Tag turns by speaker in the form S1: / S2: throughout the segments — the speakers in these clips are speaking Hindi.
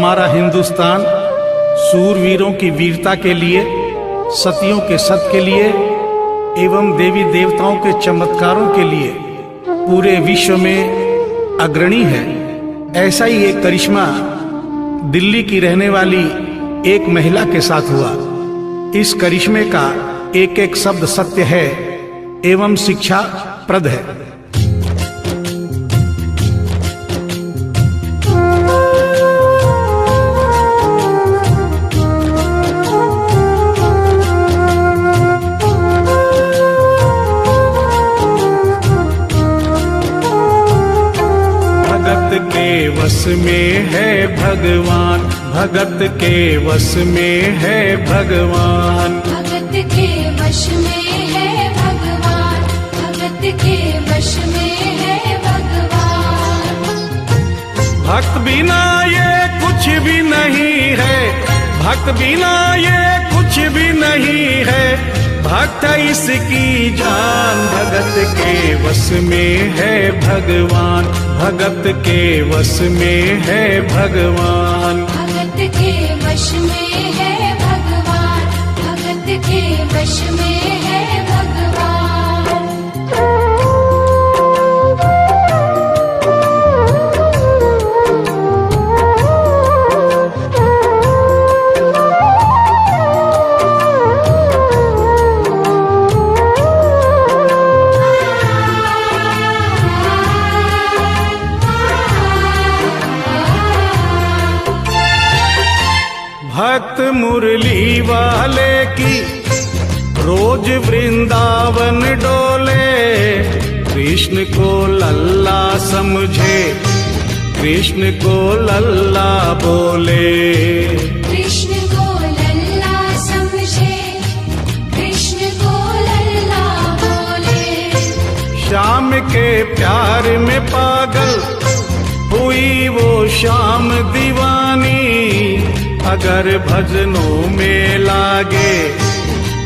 S1: हमारा हिंदुस्तान सूरवीरों की वीरता के लिए, सतियों के सत के लिए एवं देवी देवताओं के चमत्कारों के लिए पूरे विश्व में अग्रणी है। ऐसा ही एक करिश्मा दिल्ली की रहने वाली एक महिला के साथ हुआ। इस करिश्मे का एक एक शब्द सत्य है एवं शिक्षा प्रद है। भगत के वश में है भगवान, भगत के वश में है भगवान,
S2: भगत के वश में है भगवान, भगत के वश में है भगवान।
S1: भक्त बिना ये कुछ भी नहीं है, भक्त बिना ये कुछ भी नहीं है, भक्त इसकी जान। भगत के वश में है भगवान, भगत के वश में है भगवान,
S2: भगत के वश में है भगवान, भगत के वश में है भगवान।
S1: भक्त मुरली वाले की रोज वृंदावन डोले, कृष्ण को लल्ला समझे, कृष्ण को लल्ला बोले,
S2: कृष्ण को लल्ला समझे, कृष्ण को लल्ला बोले।
S1: श्याम के प्यार में पागल हुई वो श्याम दीवानी, अगर भजनों में लागे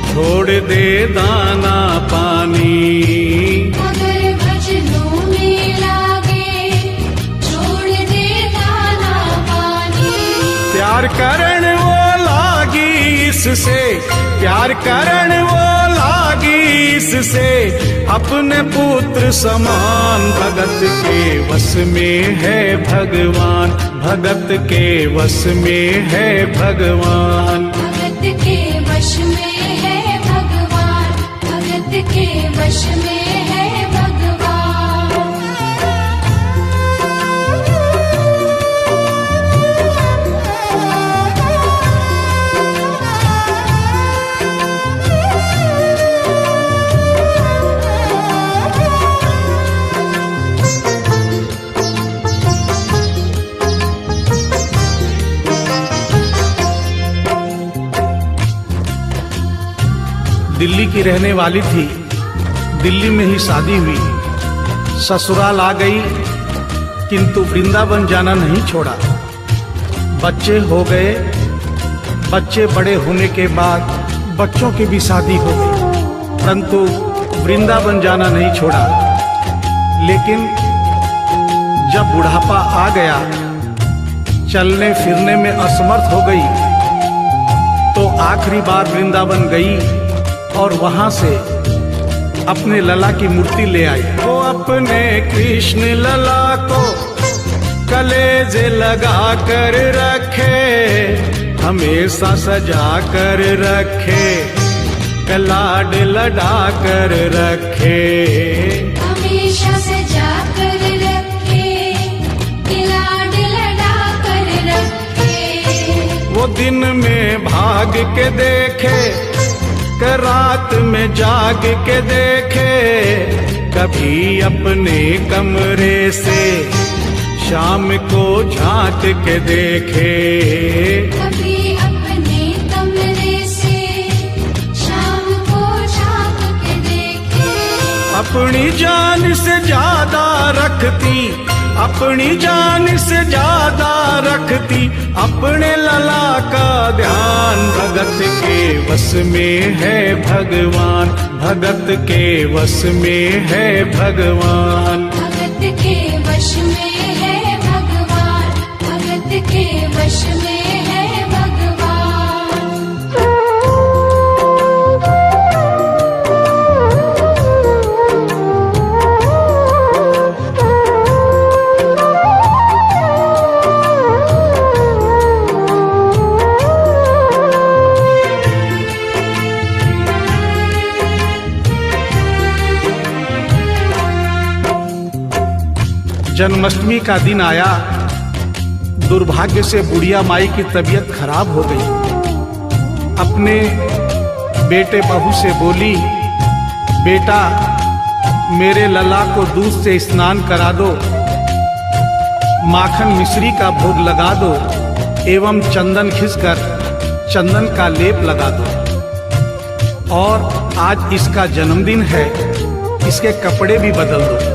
S1: छोड़ दे दाना पानी,
S2: अगर भजनों में लागे छोड़ दे दाना पानी।
S1: प्यार करण वो लागी इससे, प्यार करण वो लागी इससे, अपने पुत्र समान। भगत के वश में है भगवान, भगत के वश में है भगवान,
S2: भगत के वश में है भगवान, भगत के वश में है भगवान।
S1: दिल्ली की रहने वाली थी, दिल्ली में ही शादी हुई, ससुराल आ गई किंतु वृंदावन जाना नहीं छोड़ा। बच्चे हो गए, बच्चे बड़े होने के बाद बच्चों की भी शादी हो गई, परंतु वृंदावन जाना नहीं छोड़ा। लेकिन जब बुढ़ापा आ गया, चलने फिरने में असमर्थ हो गई, तो आखिरी बार वृंदावन गई और वहां से अपने लला की मूर्ति ले आई। वो अपने कृष्ण लला को कलेजे लगा कर रखे, हमेशा सजा कर रखे, कलाड लड़ा कर रखे,
S2: हमेशा सजा कर रखे, कलाड लड़ा कर रखे।
S1: वो दिन में भाग के देखे, रात में जाग के देखे, कभी अपने कमरे से शाम को झांक के देखे,
S2: कभी अपने कमरे से शाम को झांक के देखे।
S1: अपनी जान से ज्यादा रखती, अपनी जान से ज्यादा रखती अपने लला का ध्यान। भगत के वश में है भगवान, भगत के वश में है भगवान,
S2: भगत के वश में है भगवान, भगत के वश में
S1: जन्माष्टमी का दिन आया। दुर्भाग्य से बुढ़िया माई की तबीयत खराब हो गई। अपने बेटे बहू से बोली, बेटा मेरे लला को दूध से स्नान करा दो, माखन मिश्री का भोग लगा दो एवं चंदन घिसकर चंदन का लेप लगा दो। और आज इसका जन्मदिन है, इसके कपड़े भी बदल दो।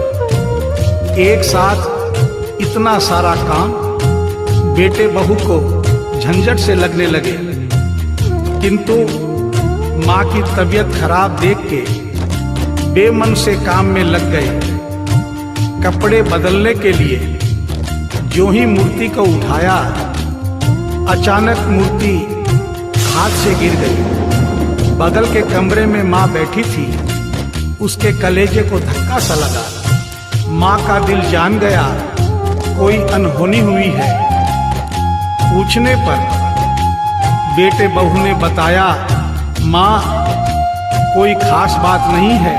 S1: एक साथ इतना सारा काम बेटे बहू को झंझट से लगने लगे, किंतु माँ की तबीयत खराब देख के बेमन से काम में लग गए। कपड़े बदलने के लिए जो ही मूर्ति को उठाया, अचानक मूर्ति हाथ से गिर गई। बगल के कमरे में माँ बैठी थी, उसके कलेजे को धक्का सा लगा। माँ का दिल जान गया कोई अनहोनी हुई है। पूछने पर बेटे बहू ने बताया, माँ कोई खास बात नहीं है,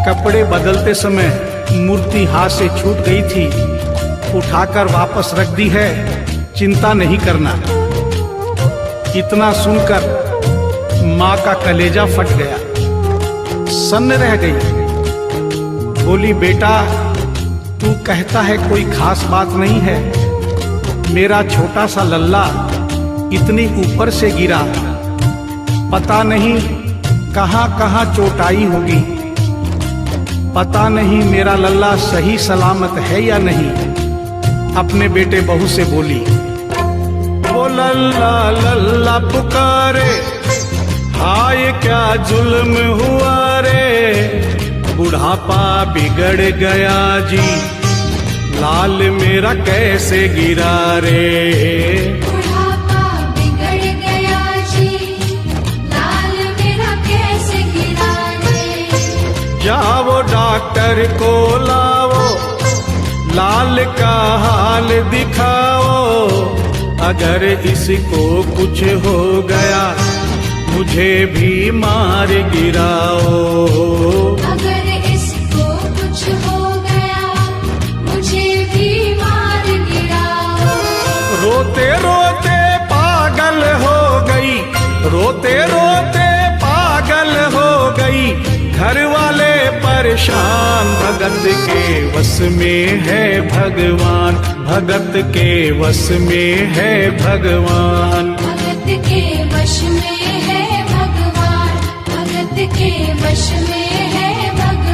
S1: कपड़े बदलते समय मूर्ति हाथ से छूट गई थी, उठाकर वापस रख दी है, चिंता नहीं करना। इतना सुनकर माँ का कलेजा फट गया, सन्न रह गई। बोली, बेटा तू कहता है कोई खास बात नहीं है, मेरा छोटा सा लल्ला इतनी ऊपर से गिरा, पता नहीं कहाँ कहाँ चोट आई होगी, पता नहीं मेरा लल्ला सही सलामत है या नहीं। अपने बेटे बहू से बोली, वो लल्ला लल्ला पुकारे, हाय क्या जुल्म हुआ रे, बुढ़ापा बिगड़ गया जी, लाल मेरा कैसे गिरा रे।
S2: बुढ़ापा बिगड़ गया जी, लाल मेरा कैसे गिरा रे।
S1: जाओ डॉक्टर को लाओ, लाल का हाल दिखाओ, अगर इसको कुछ हो गया मुझे भी मार गिराओ।
S2: अगर इसको कुछ हो गया मुझे भी मार गिराओ।
S1: रोते रोते पागल हो गई, रोते रोते पागल हो गई, घर वाले परेशान, भगत के वश में है भगवान, भगत के वश में है भगवान।
S2: भगत के वश में है भगवान, भगत के वश में है भगवान।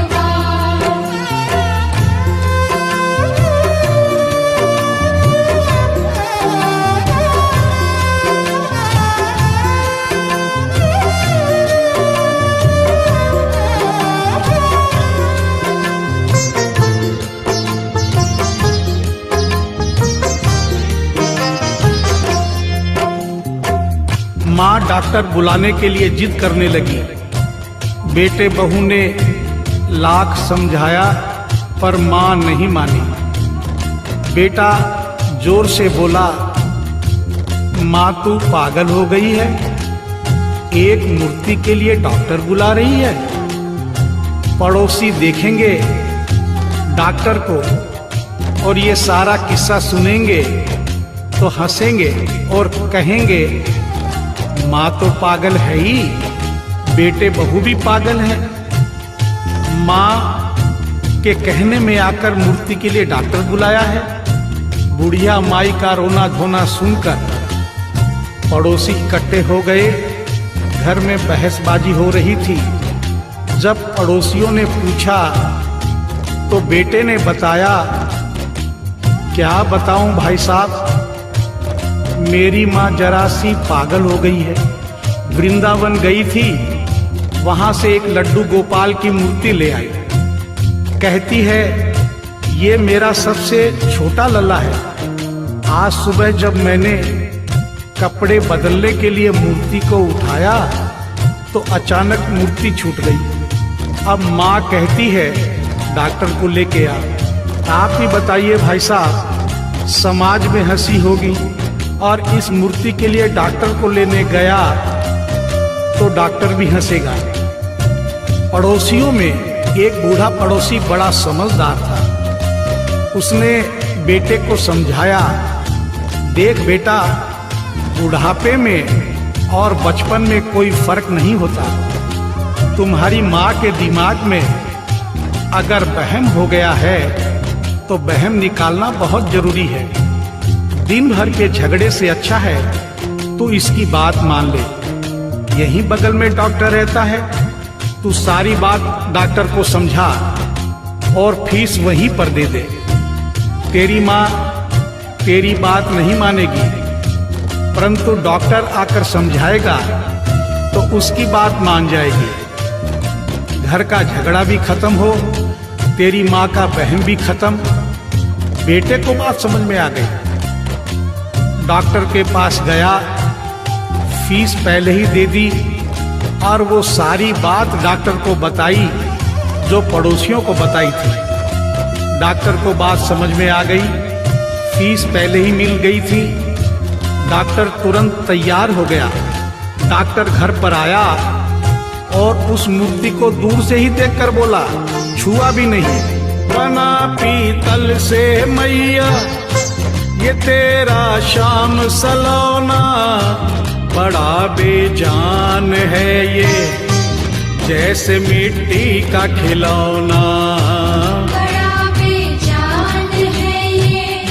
S1: माँ डॉक्टर बुलाने के लिए जिद करने लगी। बेटे बहू ने लाख समझाया पर माँ नहीं मानी। बेटा जोर से बोला, माँ तू पागल हो गई है, एक मूर्ति के लिए डॉक्टर बुला रही है। पड़ोसी देखेंगे डॉक्टर को और ये सारा किस्सा सुनेंगे तो हंसेंगे और कहेंगे माँ तो पागल है ही, बेटे बहू भी पागल है। माँ के कहने में आकर मूर्ति के लिए डॉक्टर बुलाया है। बुढ़िया माई का रोना धोना सुनकर पड़ोसी इकट्ठे हो गए। घर में बहसबाजी हो रही थी। जब पड़ोसियों ने पूछा तो बेटे ने बताया, क्या बताऊं भाई साहब, मेरी माँ जरा सी पागल हो गई है। वृंदावन गई थी, वहां से एक लड्डू गोपाल की मूर्ति ले आई। कहती है ये मेरा सबसे छोटा लल्ला है। आज सुबह जब मैंने कपड़े बदलने के लिए मूर्ति को उठाया तो अचानक मूर्ति छूट गई। अब माँ कहती है डॉक्टर को लेके आ। आप ही बताइए भाई साहब, समाज में हंसी होगी और इस मूर्ति के लिए डॉक्टर को लेने गया तो डॉक्टर भी हंसेगा। पड़ोसियों में एक बूढ़ा पड़ोसी बड़ा समझदार था। उसने बेटे को समझाया, देख बेटा, बुढ़ापे में और बचपन में कोई फर्क नहीं होता। तुम्हारी माँ के दिमाग में अगर वहम हो गया है तो वहम निकालना बहुत जरूरी है। दिन भर के झगड़े से अच्छा है तू इसकी बात मान ले। यहीं बगल में डॉक्टर रहता है, तू सारी बात डॉक्टर को समझा और फीस वहीं पर दे दे। तेरी माँ तेरी बात नहीं मानेगी, परंतु डॉक्टर आकर समझाएगा तो उसकी बात मान जाएगी। घर का झगड़ा भी खत्म हो, तेरी माँ का वहम भी खत्म। बेटे को बात समझ में आ गई। डॉक्टर के पास गया, फीस पहले ही दे दी और वो सारी बात डॉक्टर को बताई जो पड़ोसियों को बताई थी। डॉक्टर को बात समझ में आ गई, फीस पहले ही मिल गई थी। डॉक्टर तुरंत तैयार हो गया। डॉक्टर घर पर आया और उस मूर्ति को दूर से ही देखकर बोला, छुआ भी नहीं। बना पीतल से मैया ये तेरा शाम सलोना, बड़ा बेजान है ये जैसे मिट्टी का खिलौना।
S2: बड़ा बेजान है ये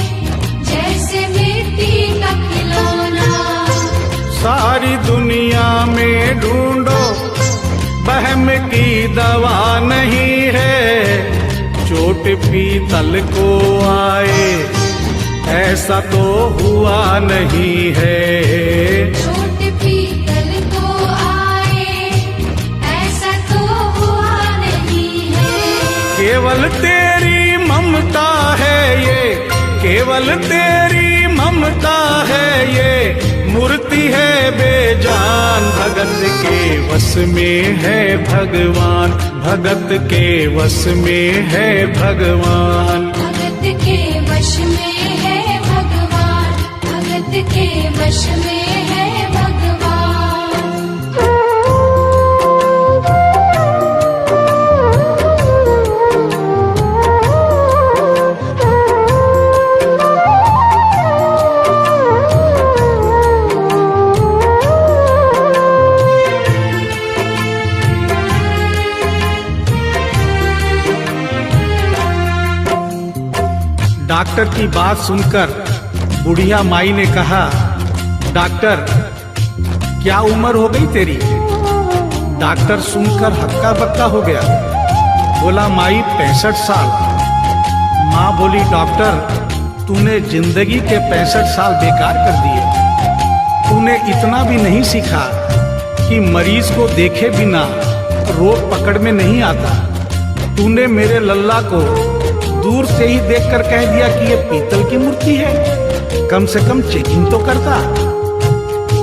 S2: जैसे मिट्टी का खिलौना।
S1: सारी दुनिया में ढूंढो वहम की दवा नहीं है, चोट पीतल को आए ऐसा तो हुआ नहीं है।
S2: चोट पीतल को आए ऐसा तो हुआ नहीं है।
S1: केवल तेरी ममता है ये, केवल तेरी ममता है ये, मूर्ति है बेजान। भगत के वश में है भगवान, भगत के वश में है भगवान।
S2: भगत के वश में है भगवान, भगत के वश में है भगवान।
S1: डॉक्टर की बात सुनकर बुढ़िया माई ने कहा, डॉक्टर क्या उम्र हो गई तेरी? डॉक्टर सुनकर हक्का बक्का हो गया, बोला माई 65 साल। माँ बोली, डॉक्टर तूने जिंदगी के 65 साल बेकार कर दिए। तूने इतना भी नहीं सीखा कि मरीज को देखे बिना रोग पकड़ में नहीं आता। तूने मेरे लल्ला को दूर से ही देखकर कह दिया कि ये पीतल की मूर्ति है, कम से कम चेकिंग तो करता।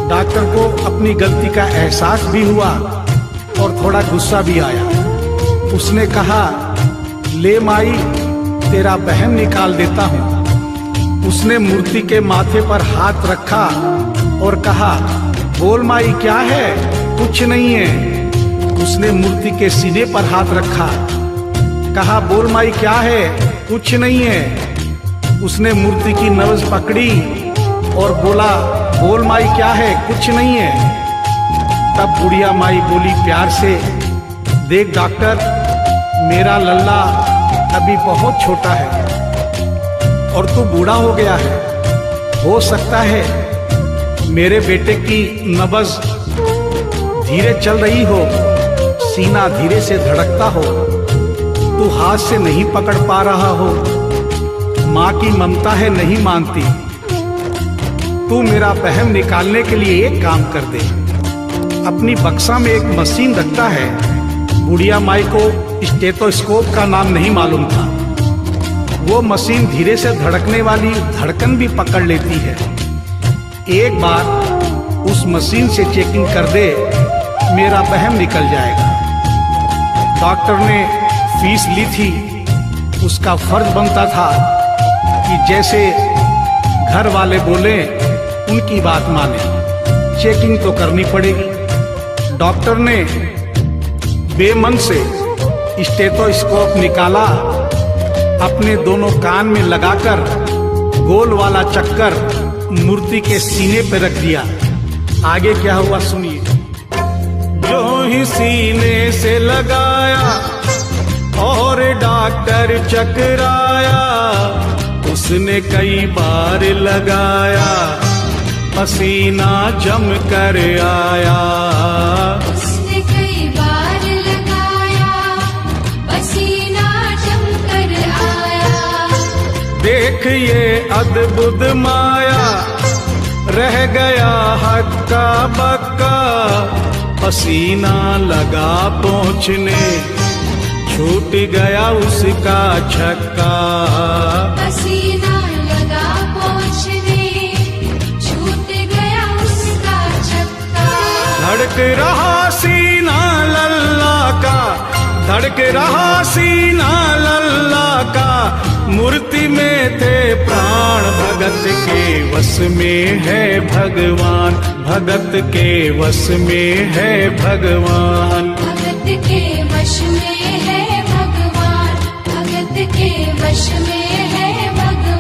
S1: डॉक्टर को अपनी गलती का एहसास भी हुआ और थोड़ा गुस्सा भी आया। उसने कहा, ले माई तेरा वहम निकाल देता हूँ। उसने मूर्ति के माथे पर हाथ रखा और कहा, बोल माई क्या है? कुछ नहीं है। उसने मूर्ति के सीने पर हाथ रखा, कहा, बोल माई क्या है? कुछ नहीं है। उसने मूर्ति की नब्ज पकड़ी और बोला, बोल माई क्या है? कुछ नहीं है। तब बुढ़िया माई बोली प्यार से, देख डॉक्टर, मेरा लल्ला अभी बहुत छोटा है और तू बूढ़ा हो गया है। हो सकता है मेरे बेटे की नब्ज धीरे चल रही हो, सीना धीरे से धड़कता हो, तू हाथ से नहीं पकड़ पा रहा हो, माँ की ममता है नहीं मानती। तू मेरा वहम निकालने के लिए एक काम कर दे। अपनी बक्सा में एक मशीन रखता है। बुढ़िया माई को स्टेथोस्कोप का नाम नहीं मालूम था। वो मशीन धीरे से धड़कने वाली धड़कन भी पकड़ लेती है। एक बार उस मशीन से चेकिंग कर दे, मेरा वहम निकल जाएगा। डॉक्टर ने फीस ली थी, उसका फर्ज बनता था कि जैसे घर वाले बोले उनकी बात माने। चेकिंग तो करनी पड़ेगी। डॉक्टर ने बेमन से स्टेथोस्कोप निकाला अपने दोनों कान में लगाकर गोल वाला चक्कर मूर्ति के सीने पे रख दिया। आगे क्या हुआ सुनिए। जो ही सीने से लगाया और डॉक्टर चकराया, उसने कई बार लगाया, पसीना जम कर आया।
S2: उसने कई बार लगाया, पसीना जम कर आया।
S1: देख ये अद्भुत माया, रह गया हक्का बक्का, पसीना लगा पहुँचने, छूट गया उसका छक्का।
S2: पसीना लगा पहुँचने, छूट गया उसका छक्का।
S1: धड़क रहा सीना लल्ला का, धड़क रहा सीना लल्ला का, मूर्ति में थे प्राण, भगत के वश में है भगवान, भगत के वश में है भगवान।
S2: भगत के वश में है भगवान, भगत के वश में है भगवान।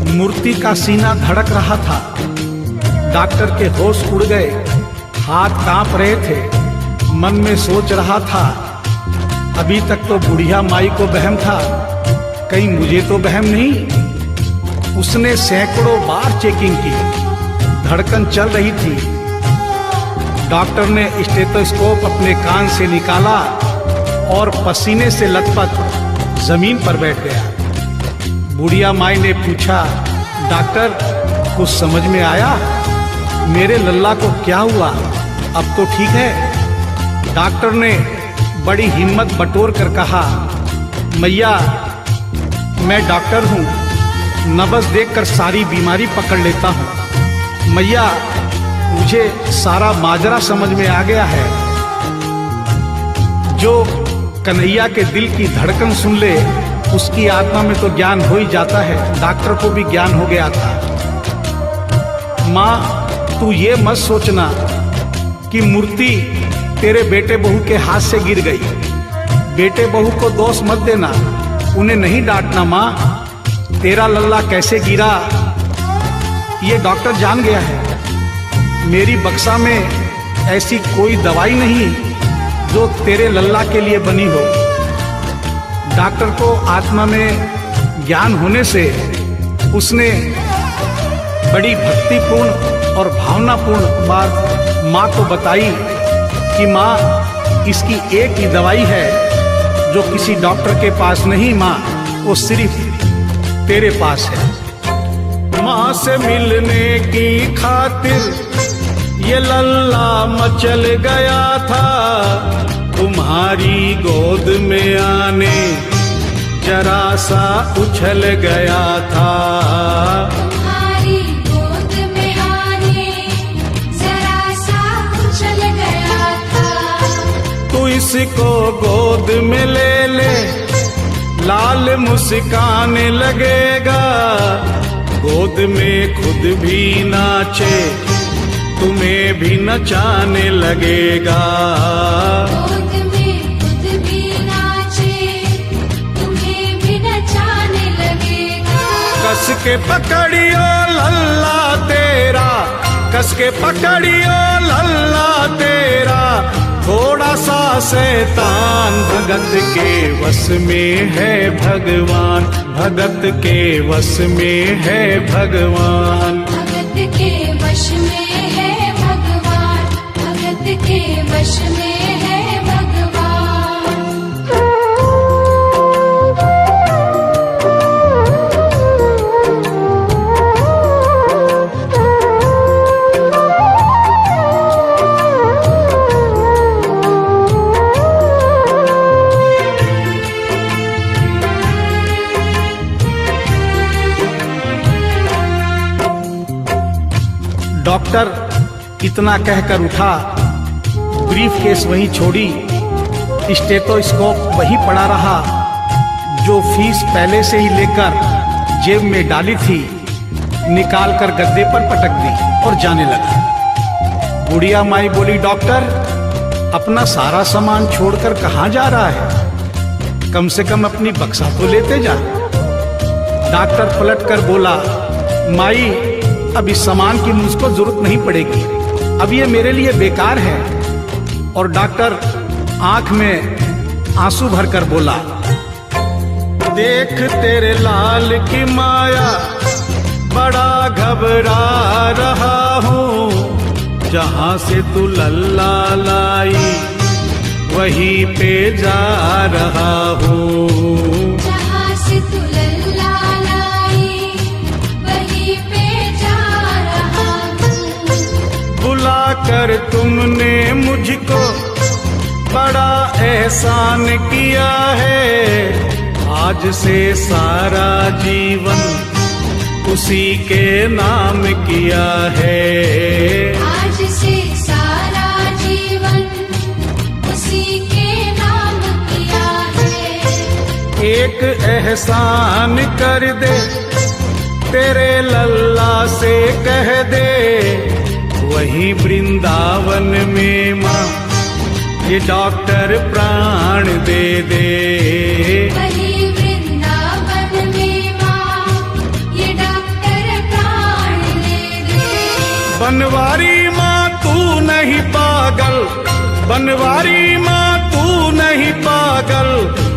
S1: मूर्ति का सीना धड़क रहा था। डॉक्टर के होश उड़ गए, हाथ कांप रहे थे। मन में सोच रहा था, अभी तक तो बुढ़िया माई को वहम था, कहीं मुझे तो वहम नहीं। उसने सैकड़ों बार चेकिंग की, धड़कन चल रही थी। डॉक्टर ने स्टेथोस्कोप अपने कान से निकाला और पसीने से लथपथ जमीन पर बैठ गया। बुढ़िया माई ने पूछा, डॉक्टर कुछ समझ में आया? मेरे लल्ला को क्या हुआ? अब तो ठीक है? डॉक्टर ने बड़ी हिम्मत बटोर कर कहा, मैया मैं डॉक्टर हूँ, नब्ज देखकर सारी बीमारी पकड़ लेता हूँ। मैया मुझे सारा माजरा समझ में आ गया है। जो कन्हैया के दिल की धड़कन सुन ले, उसकी आत्मा में तो ज्ञान हो ही जाता है। डॉक्टर को भी ज्ञान हो गया था। माँ तू ये मत सोचना कि मूर्ति तेरे बेटे बहू के हाथ से गिर गई। बेटे बहू को दोष मत देना, उन्हें नहीं डांटना। माँ तेरा लल्ला कैसे गिरा ये डॉक्टर जान गया है। मेरी बक्सा में ऐसी कोई दवाई नहीं जो तेरे लल्ला के लिए बनी हो। डॉक्टर को आत्मा में ज्ञान होने से उसने बड़ी भक्तिपूर्ण और भावनापूर्ण बात माँ को बताई कि माँ इसकी एक ही दवाई है जो किसी डॉक्टर के पास नहीं, माँ वो सिर्फ तेरे पास है। माँ से मिलने की खातिर ये लल्ला मचल गया था, तुम्हारी गोद में आने जरा सा उछल गया था।
S2: तुम्हारी गोद में आने जरा सा उछल गया था।
S1: तू इसको गोद में ले ले, लाल मुस्काने लगेगा। गोद में खुद भी नाचे, तुम्हें भी नचाने लगेगा।
S2: गोद में खुद भी नाचे, तुम्हें भी नचाने लगेगा।
S1: कस के पकड़ियो लल्ला तेरा, कस के पकड़ियो लल्ला तेरा, थोड़ा सा शैतान भगत के वश में है भगवान, भगत के वश में है भगवान।
S2: भगत के वश में है भगवान, भगत के वश में है भगवान।
S1: डॉक्टर इतना कहकर उठा, ब्रीफ केस वहीं छोड़ी, स्टेथोस्कोप वहीं पड़ा रहा, जो फीस पहले से ही लेकर जेब में डाली थी निकाल कर गद्दे पर पटक दी और जाने लगा। बुढ़िया माई बोली, डॉक्टर अपना सारा सामान छोड़कर कहाँ जा रहा है? कम से कम अपनी बक्सा तो लेते जा। डॉक्टर पलट कर बोला, माई अब इस सामान की मुझको जरूरत नहीं पड़ेगी, अब ये मेरे लिए बेकार है। और डॉक्टर आंख में आंसू भरकर बोला, देख तेरे लाल की माया, बड़ा घबरा रहा हूँ, जहाँ से तू लल्ला लाई वहीं पे जा रहा हूँ।
S2: जहाँ से तू लल्ला लाई वहीं पे जा रहा हूँ।
S1: बुला कर तुमने मुझको बड़ा एहसान किया है, आज से सारा जीवन उसी के नाम किया है।
S2: आज से सारा जीवन उसी के नाम किया है।
S1: एक एहसान कर दे, तेरे लल्ला से कह दे, वहीं वृंदावन में माँ ये डॉक्टर प्राण दे दे।
S2: वहीं वृंदावन में माँ ये डॉक्टर प्राण दे दे।
S1: बनवारी माँ तू नहीं पागल, बनवारी माँ तू नहीं पागल,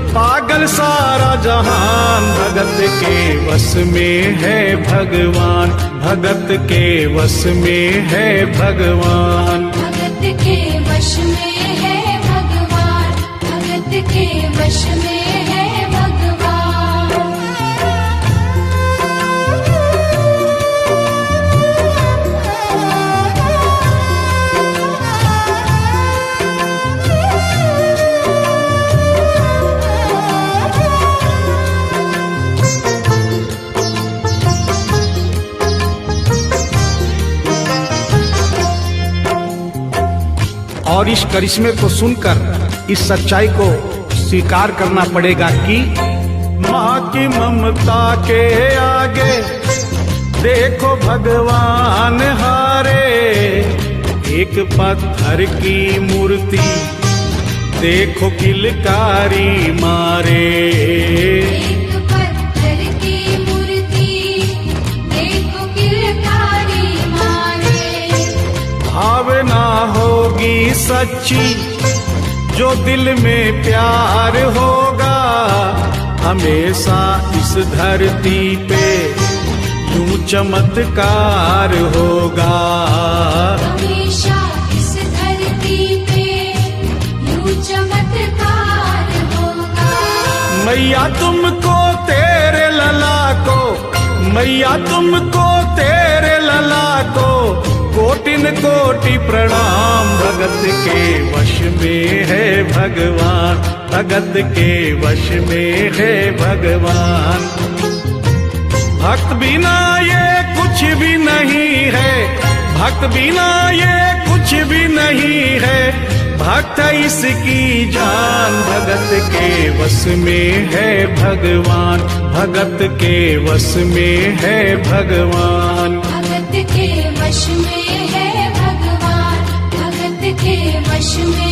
S1: पागल सारा जहान, भगत के वश में है भगवान, भगत के वश में है भगवान।
S2: भगत के वश में है भगवान, भगत के वश में है भगवान।
S1: और इस करिश्मे को सुनकर इस सच्चाई को स्वीकार करना पड़ेगा कि माँ की ममता के आगे देखो भगवान हारे। एक पत्थर की मूर्ति देखो किलकारी मारे।
S2: एक पत्थर की मूर्ति देखो किलकारी मारे।
S1: भावना होगी सच्ची जो दिल में प्यार होगा, हमेशा इस धरती पे यूं चमत्कार होगा।
S2: हमेशा इस धरती पे यूं चमत्कार होगा।
S1: मैया तुमको तेरे लला को, मैया तुमको तेरे लला को कोटिन कोटि प्रणाम। भगत के वश में है भगवान, भगत के वश में है भगवान। भक्त बिना ये कुछ भी नहीं है, भक्त बिना ये कुछ भी नहीं है, भक्त इसकी जान। भगत के वश में है भगवान, भगत के वश में है भगवान।
S2: भगत के वश में है भगवान, भगत के वश में